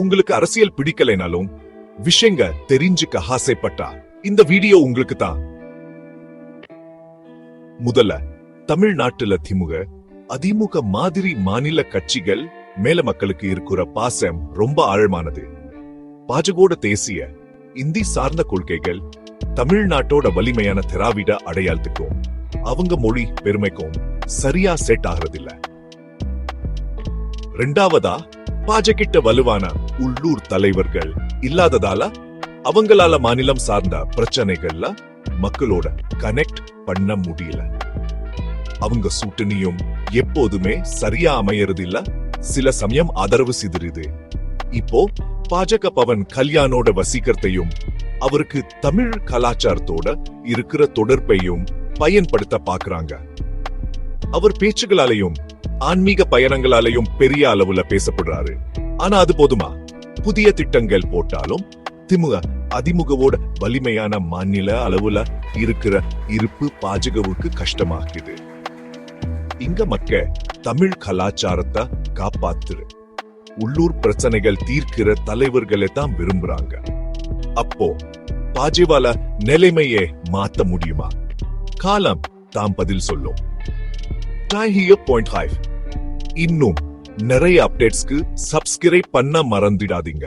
உங்களுக்கு அரசியல் பிடிக்கலைனாலும் விஷயங்க தெரிஞ்சுக்க ஆசைப்பட்டா இந்த வீடியோ உங்களுக்கு தான். முதல்ல தமிழ்நாட்டுல அதிமுக மாதிரி மாநில கட்சிகள் மேல மக்களுக்கு இருக்கிற பாசம் ரொம்ப ஆழமானது. பாஜகோட தேசிய இந்தி சார்ந்த கொள்கைகள் தமிழ்நாட்டோட வலிமையான திராவிட அடையாளத்துக்கும் அவங்க மொழி பெருமைக்கும் சரியா செட் ஆகிறதில்ல. ரெண்டாவதா பாஜகிட்ட வலுவான உள்ளூர் தலைவர்கள் இல்லாததால அவங்களால மாநிலம் சார்ந்த பிரச்சனைகள்ல மக்களோட கனெக்ட் பண்ண முடியல. அவங்க சூட்டனியும் எப்போதுமே சரியா அமையறதில்ல. சில சமயம் ஆதரவு சிதறிது. இப்போ பாஜக பவன் கல்யாணோட வசீகரத்தையும் அவருக்கு தமிழ் கலாச்சாரத்தோட இருக்கிற தொடர்பையும் பயன்படுத்த பாக்குறாங்க. அவர் பேச்சுகளாலையும் ஆன்மீக பயணங்களாலையும் பெரிய அளவுல பேசப்படுறாரு. ஆனா அது போதுமா? புதிய திட்டங்கள் போட்டாலும் அதிமுகவோட வலிமையான மாநில அளவுல இருக்கிற இருப்பு பாஜகவுக்கு கஷ்டமாக்குது. இங்க மக்க தமிழ் கலாச்சாரத்தை காப்பாத்துரு உள்ளூர் பிரச்சனைகள் தீர்க்கிற தலைவர்களை தான் விரும்புறாங்க. அப்போ பாஜகவால நிலைமையை மாத்த முடியுமா? காலம் தாம் பதில் சொல்லும். இன்னும் நிறைய அப்டேட்ஸ்க்கு சப்ஸ்கிரைப் பண்ண மறந்துடாதீங்க.